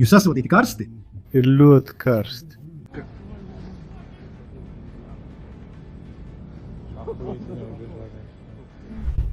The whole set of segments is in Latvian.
Jūs sasodīti karsti? Ir ļoti karsti.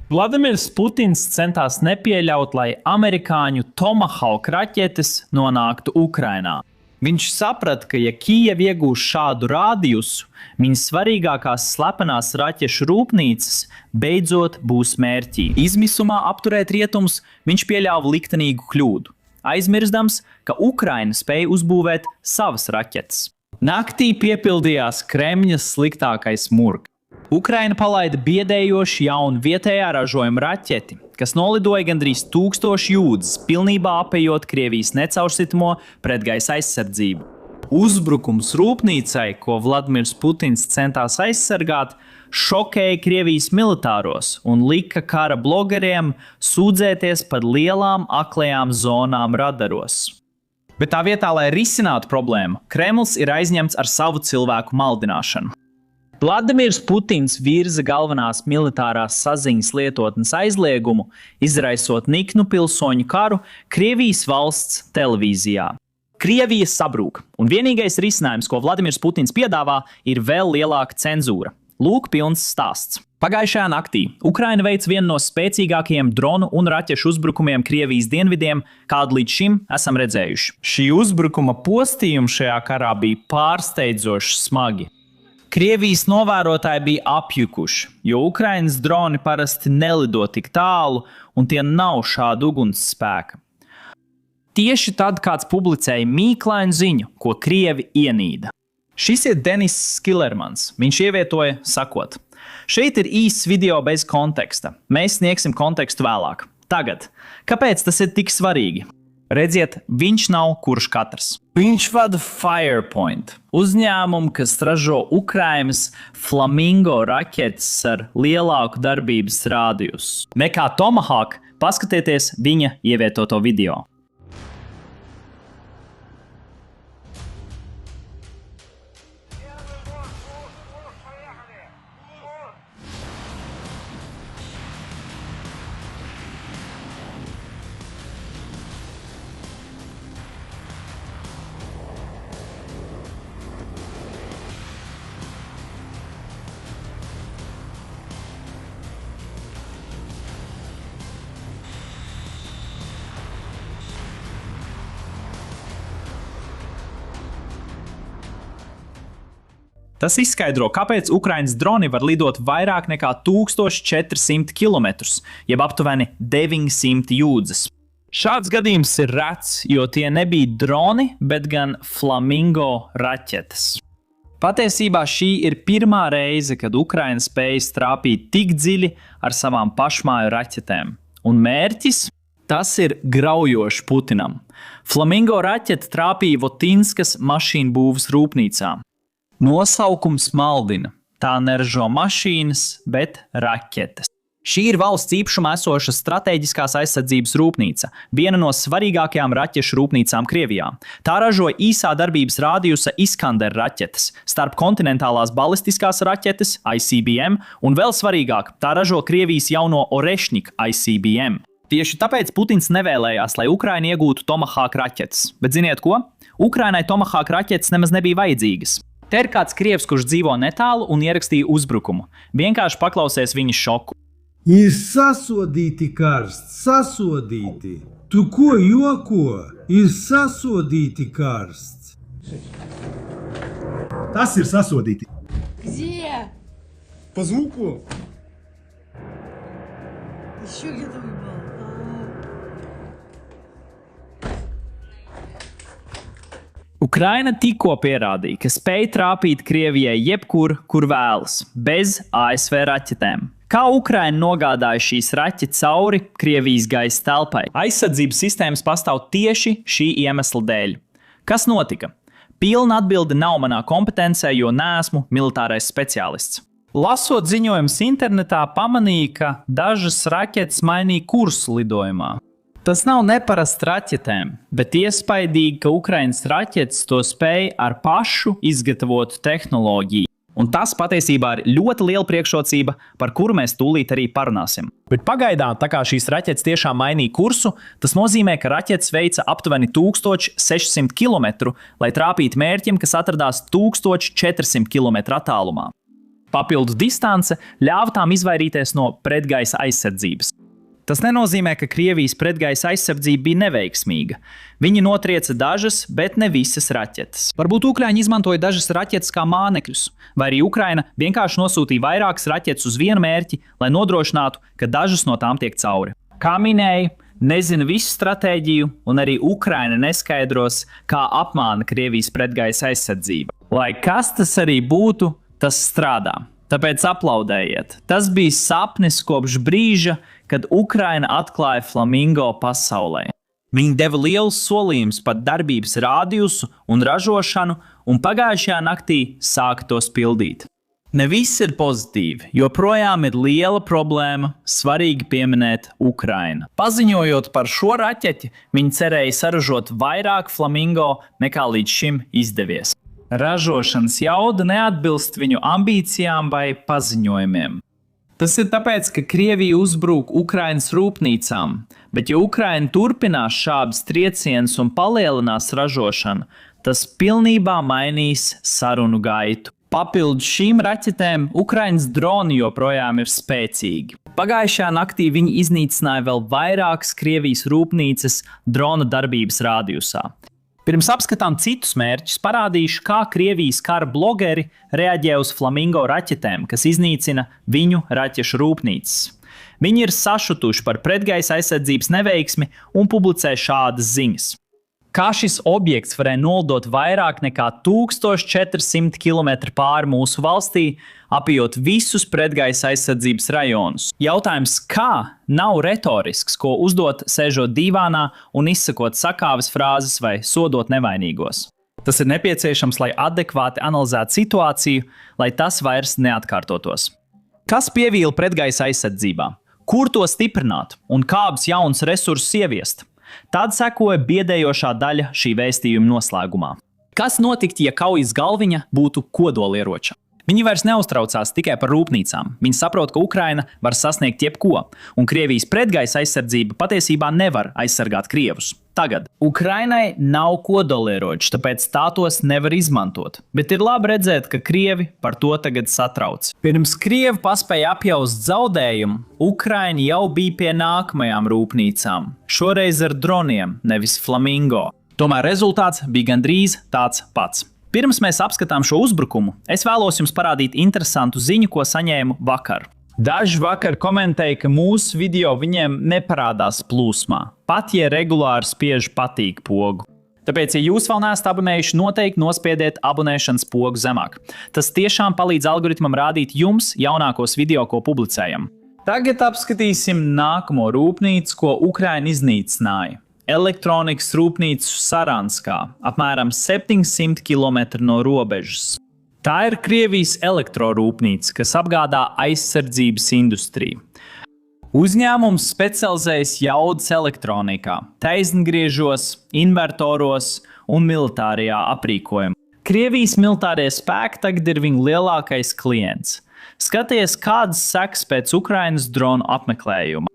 Vladimirs Putins centās nepieļaut, lai amerikāņu Tomahawk raķetes nonāktu Ukrainā. Viņš saprata, ka ja Kijeva iegūs šādu rādījusu, viņas svarīgākās slepenās raķešu rūpnīcas beidzot būs mērķī. Izmisumā apturēt rietumus viņš pieļāva liktenīgu kļūdu, aizmirstams, ka Ukraina spēja uzbūvēt savas raķetes. Naktī piepildījās Kremļa sliktākais murgs. Ukraina palaida biedējoši jaunu vietējā ražojuma raķeti, kas nolidoja gandrīz 1000 jūdzes, pilnībā apejot Krievijas necaurstitamo pretgaisa aizsardzību. Uzbrukums rūpnīcai, ko Vladimirs Putins centās aizsargāt, šokēja Krievijas militāros un lika kara blogeriem sūdzēties par lielām aklajām zonām radaros. Bet tā vietā, lai risinātu problēmu, Kremls ir aizņemts ar savu cilvēku maldināšanu. Vladimirs Putins virza galvenās militārās saziņas lietotnes aizliegumu, izraisot niknu pilsoņu karu Krievijas valsts televīzijā. Krievija sabrūk, un vienīgais risinājums, ko Vladimirs Putins piedāvā, ir vēl lielāka cenzūra. Lūk, pilns stāsts. Pagājušajā naktī Ukraina veic vienu no spēcīgākajiem dronu un raķešu uzbrukumiem Krievijas dienvidiem, kādu līdz šim esam redzējuši. Šī uzbrukuma postījumi šajā karā bija pārsteidzoši smagi. Krievijas novērotāji bija apjukuši, jo Ukrainas droni parasti nelido tik tālu un tie nav šāda ugunsspēka. Tieši tad kāds publicēja mīklainu ziņu, ko Krievi ienīda. Šis ir Denis Skilermans. Viņš ievietoja sakot: šeit ir īsts video bez konteksta. Mēs sniegsim kontekstu vēlāk. Tagad, kāpēc tas ir tik svarīgi? Redziet, viņš nav kurš katrs. Viņš vada Firepoint, uzņēmumu, kas ražo Ukrainas Flamingo raķetes ar lielāku darbības rādījusu nekā Tomahawk. Paskatieties viņa ievietoto video. Tas izskaidro, kāpēc Ukrainas droni var lidot vairāk nekā 1400 km, jeb aptuveni 900 jūdzes. Šāds gadījums ir rets, jo tie nebija droni, bet gan Flamingo raķetes. Patiesībā šī ir pirmā reize, kad Ukraina spējas trāpīt tik dziļi ar savām pašmāju raķetēm. Un mērķis? Tas ir graujoši Putinam. Flamingo raķete trāpīja Votinskas mašīnu būvas rūpnīcā. Nosaukums maldina. Tā neražo mašīnas, bet raķetes. Šī ir valsts īpašumā esoša strateģiskās aizsardzības rūpnīca, viena no svarīgākajām raķešu rūpnīcām Krievijā. Tā ražoja īsā darbības rādījusa Iskander raķetes, starpkontinentālās balistiskās raķetes ICBM un vēl svarīgāk, tā ražo Krievijas jauno Orešņik ICBM. Tieši tāpēc Putins nevēlējās, lai Ukraina iegūtu Tomahawk raķetes. Bet ziniet ko? Ukrainai Tomahawk raķetes nemaz nebija vajadzīgas. Te ir kāds krievs, kurš dzīvo netālu un ierakstīja uzbrukumu. Vienkārši paklausies viņa šoku. Ir sasodīti karsts, sasodīti. Tu ko joko? Ir sasodīti karsts. Tas ir sasodīti. Где? Pa звуку. Еще где-то выпал. Ukraina tikko pierādīja, ka spēj trāpīt Krievijai jebkur, kur vēlas, bez ASV raķetēm. Kā Ukraina nogādāja šīs raķetes cauri Krievijas gaisa telpai? Aizsardzības sistēmas pastāv tieši šī iemesla dēļ. Kas notika? Pilna atbilde nav manā kompetencē, jo neesmu militārais speciālists. Lasot ziņojumus internetā, pamanīju, ka dažas raķetes mainīja kursu lidojumā. Tas nav neparasts raķetēm, bet iespaidīgi, ka Ukrainas raķetes to spēj ar pašu izgatavotu tehnoloģiju. Un tas patiesībā ir ļoti liela priekšrocība, par kuru mēs tūlīt arī parunāsim. Bet pagaidām, tā kā šīs raķetes tiešām mainīja kursu, tas nozīmē, ka raķetes veica aptuveni 1600 km, lai trāpītu mērķim, kas atradās 1400 km attālumā. Papildus distance ļāva tām izvairīties no pretgaisa aizsardzības. Tas nenozīmē, ka Krievijas pretgaisa aizsardzība bija neveiksmīga. Viņi notrieca dažas, bet ne visas raķetes. Varbūt Ukraiņi izmantoja dažas raķetes kā mānekļus, vai arī Ukraina vienkārši nosūtīja vairākas raķetes uz vienu mērķi, lai nodrošinātu, ka dažas no tām tiek cauri. Kā minēju, nezinu visu stratēģiju, un arī Ukraina neskaidros, kā apmāna Krievijas pretgaisa aizsardzība. Lai kas tas arī būtu, tas strādā. Tāpēc aplaudējiet. Tas bija sapnis kopš brīža, kad Ukraina atklāja Flamingo pasaulē. Viņi deva lielus solījumus par darbības rādījusu un ražošanu, un pagājušajā naktī sāka tos pildīt. Ne viss ir pozitīvi, joprojām ir liela problēma, svarīgi pieminēt Ukraina. Paziņojot par šo raķeti, viņi cerēja saražot vairāk Flamingo nekā līdz šim izdevies. Ražošanas jauda neatbilst viņu ambīcijām vai paziņojumiem. Tas ir tāpēc, ka Krievija uzbrūk Ukrainas rūpnīcām, bet ja Ukraina turpinās šādus triecienus un palielinās ražošanu, tas pilnībā mainīs sarunu gaitu. Papildus šīm raķetēm Ukrainas droni joprojām ir spēcīgi. Pagājušajā naktī viņi iznīcināja vēl vairākas Krievijas rūpnīcas drona darbības rādījusā. Pirms apskatām citus mērķus, parādīšu, kā Krievijas kara blogeri reaģē uz Flamingo raķetēm, kas iznīcina viņu raķešu rūpnīcas. Viņi ir sašutuši par pretgaisa aizsardzības neveiksmi un publicē šādas ziņas. Kā šis objekts varēja nolidot vairāk nekā 1400 km pāri mūsu valstī, apjot visus pretgaisa aizsardzības rajonus. Jautājums, kā, nav retorisks, ko uzdot sēžot dīvānā un izsakot sakāves frāzes vai sodot nevainīgos. Tas ir nepieciešams, lai adekvāti analizētu situāciju, lai tas vairs neatkārtotos. Kas pievīla pretgaisa aizsardzībā? Kur to stiprināt un kādus jaunus resursus ieviest? Tad sekoja biedējošā daļa šī vēstījuma noslēgumā. Kas notiktu, ja kaujas galviņa būtu kodolieroča? Viņi vairs neuztraucās tikai par rūpnīcām. Viņi saprot, ka Ukraina var sasniegt jebko, un Krievijas pretgaisa aizsardzība patiesībā nevar aizsargāt Krievus. Tagad Ukrainai nav kodolieroči, tāpēc tā tos nevar izmantot. Bet ir labi redzēt, ka Krievi par to tagad satrauc. Pirms Krievi paspēja apjaust zaudējumu, Ukraina jau bija pie nākamajām rūpnīcām. Šoreiz ar droniem, nevis Flamingo. Tomēr rezultāts bija gandrīz tāds pats. Pirms mēs apskatām šo uzbrukumu, es vēlos jums parādīt interesantu ziņu, ko saņēmu vakar. Daži vakar komentēja, ka mūsu video viņiem neparādās plūsmā, pat ja regulāri spiež patīk pogu. Tāpēc, ja jūs vēl neesat abonējuši, noteikti nospiediet abonēšanas pogu zemāk. Tas tiešām palīdz algoritmam rādīt jums jaunākos video, ko publicējam. Tagad apskatīsim nākamo rūpnīcu, ko Ukraina iznīcināja. Elektronikas rūpnīcu Saranskā, apmēram 700 km no robežas. Tā ir Krievijas elektrorūpnīca, kas apgādā aizsardzības industriju. Uzņēmums specializējas jaudas elektronikā, taisngriežos, invertoros un militārajā aprīkojumā. Krievijas militārie spēki tagad ir viņu lielākais klients. Skaties, kādas sekas pēc Ukrainas dronu apmeklējuma.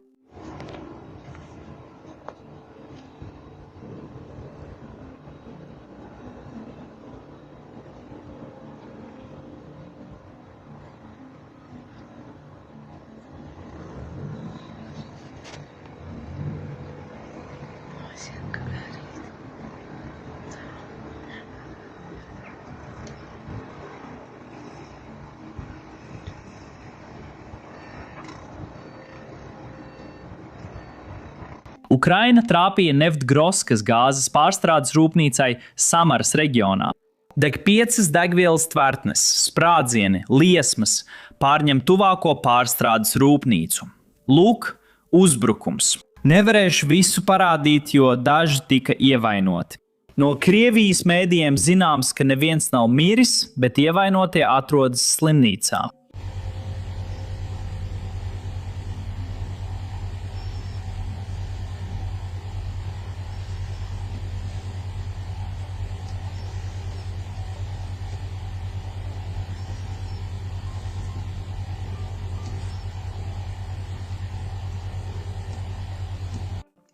Ukraina trāpīja Neftgroskas gāzes pārstrādes rūpnīcai Samaras reģionā. Deg 5 degvielas tvertnes, sprādzieni, liesmas pārņem tuvāko pārstrādes rūpnīcu. Lūk, uzbrukums. Nevarēšu visu parādīt, jo daži tika ievainoti. No Krievijas mēdījiem zināms, ka neviens nav miris, bet ievainotie atrodas slimnīcā.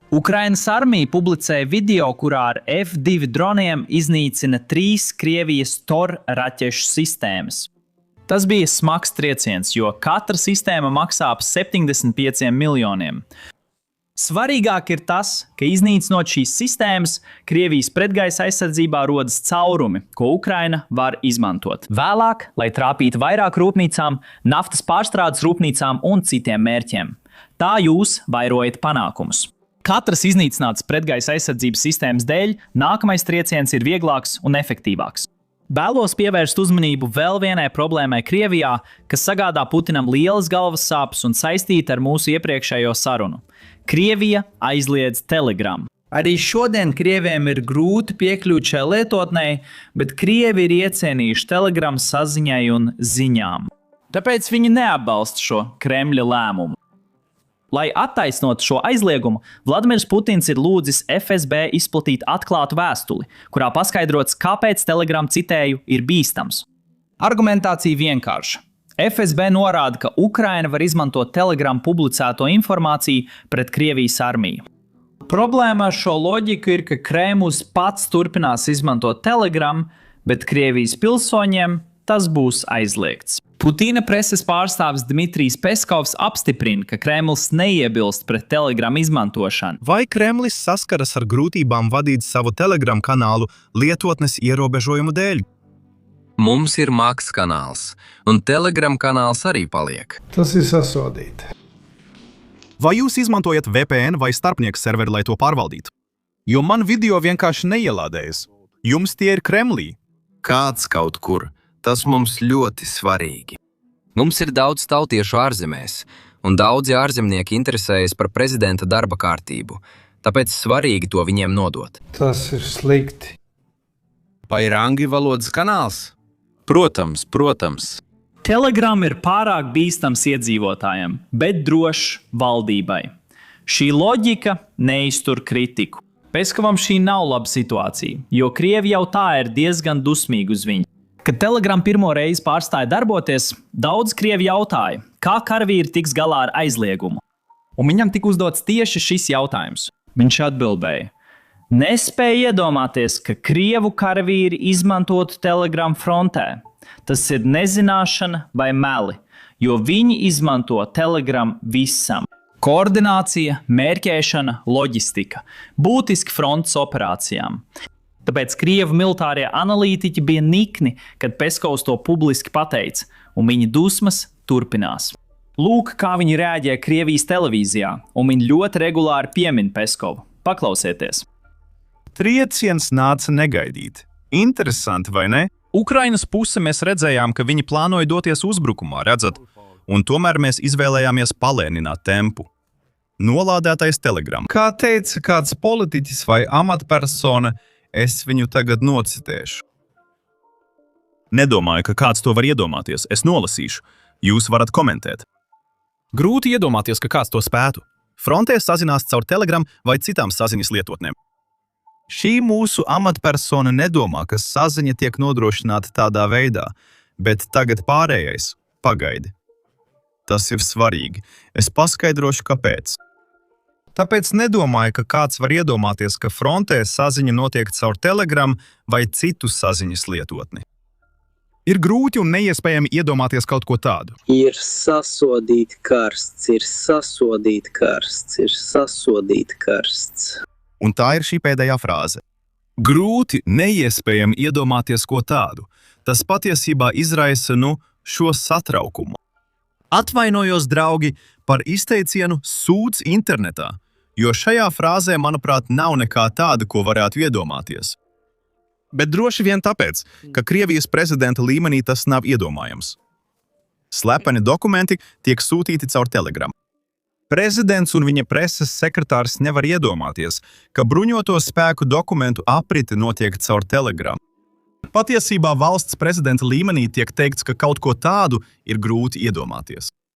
Ukrainas armija publicēja video, kurā ar F2 droniem iznīcina 3 Krievijas Tor raķešu sistēmas. Tas bija smags trieciens, jo katra sistēma maksā ap 75 miljoniem. Svarīgāk ir tas, ka iznīcinot šīs sistēmas, Krievijas pretgaisa aizsardzībā rodas caurumi, ko Ukraina var izmantot. Vēlāk, lai trāpītu vairāk rūpnīcām, naftas pārstrādes rūpnīcām un citiem mērķiem. Tā jūs vairojat panākumus. Katras iznīcinātas pretgaisa aizsardzības sistēmas dēļ nākamais trieciens ir vieglāks un efektīvāks. Vēlos pievērst uzmanību vēl vienai problēmai Krievijā, kas sagādā Putinam lielas galvas sāpes un saistīta ar mūsu iepriekšējo sarunu. Krievija aizliedz Telegram. Arī šodien Krieviem ir grūti piekļūt šai lietotnei, bet Krievi ir iecienījuši Telegram saziņai un ziņām. Tāpēc viņi neatbalsta šo Kremļa lēmumu. Lai attaisnotu šo aizliegumu, Vladimirs Putins ir lūdzis FSB izplatīt atklātu vēstuli, kurā paskaidrots, kāpēc Telegram, citēju, ir bīstams. Argumentācija vienkārša. FSB norāda, ka Ukraina var izmantot Telegram publicēto informāciju pret Krievijas armiju. Problēma ar šo loģiku ir, ka Kremlis pats turpinās izmantot Telegram, bet Krievijas pilsoņiem tas būs aizliegts. Putina preses pārstāvis Dmitrijs Peskovs apstiprina, ka Kremlis neiebilst pret Telegram izmantošanu. Vai Kremlis saskaras ar grūtībām vadīt savu Telegram kanālu lietotnes ierobežojumu dēļ? Mums ir Maks kanāls, un Telegram kanāls arī paliek. Tas ir sasodīti. Vai jūs izmantojat VPN vai starpnieku serveri, lai to pārvaldītu? Jo man video vienkārši neielādējas. Jums tie ir Kremlī. Kāds kaut kur. Tas mums ļoti svarīgi. Mums ir daudz tautiešu ārzemēs, un daudzi ārzemnieki interesējas par prezidenta darba kārtību, tāpēc svarīgi to viņiem nodot. Tas ir slikti. Vai ir angļu valodas kanāls? Protams. Telegram ir pārāk bīstams iedzīvotājiem, bet drošs valdībai. Šī loģika neiztur kritiku. Peskovam šī nav laba situācija, jo Krievi jau tā ir diezgan dusmīgi uz viņu. Kad Telegram pirmo reizi pārstāja darboties, daudz Krievi jautāja, kā karavīri tiks galā ar aizliegumu. Un viņam tika uzdots tieši šis jautājums. Viņš atbildēja: nespēja iedomāties, ka Krievu karavīri izmantotu Telegram frontē. Tas ir nezināšana vai meli, jo viņi izmanto Telegram visam. Koordinācija, mērķēšana, loģistika – būtiski frontes operācijām. Tāpēc Krievu militārie analītiķi bija nikni, kad Peskovs to publiski pateica, un viņa dusmas turpinās. Lūk, kā viņi reaģē Krievijas televīzijā, un viņi ļoti regulāri piemin Peskovu. Paklausieties. Trieciens nāca negaidīti. Interesanti, vai ne? Ukrainas puse mēs redzējām, ka viņi plānoja doties uzbrukumā, redzat? Un tomēr mēs izvēlējāmies palēnināt tempu. Nolādētais Telegram. Kā teica kāds politiķis vai amatpersona, es viņu tagad nocitēšu. Nedomāju, ka kāds to var iedomāties. Es nolasīšu. Jūs varat komentēt. Grūti iedomāties, ka kāds to spētu. Frontē sazinās caur Telegram vai citām saziņas lietotnēm. Šī mūsu amatpersona nedomā, ka saziņa tiek nodrošināta tādā veidā, bet tagad pārējais pagaidi. Tas ir svarīgi. Es paskaidrošu, kāpēc. Tāpēc nedomāju, ka kāds var iedomāties, ka frontē saziņa notiek caur Telegram vai citu saziņas lietotni. Ir grūti un neiespējami iedomāties kaut ko tādu. Ir sasodīti karsts, ir sasodīti karsts, ir sasodīti karsts. Un tā ir šī pēdējā frāze. Grūti, neiespējami iedomāties ko tādu. Tas patiesībā izraisa, šo satraukumu. Atvainojos, draugi, par izteicienu sūds internetā, jo šajā frāzē, manuprāt, nav nekā tāda, ko varētu iedomāties. Bet droši vien tāpēc, ka Krievijas prezidenta līmenī tas nav iedomājams. Slepeni dokumenti tiek sūtīti caur Telegram. Prezidents un viņa preses sekretārs nevar iedomāties, ka bruņoto spēku dokumentu aprite notiek caur Telegram. Patiesībā valsts prezidenta līmenī tiek teikts, ka kaut ko tādu ir grūti iedomāties.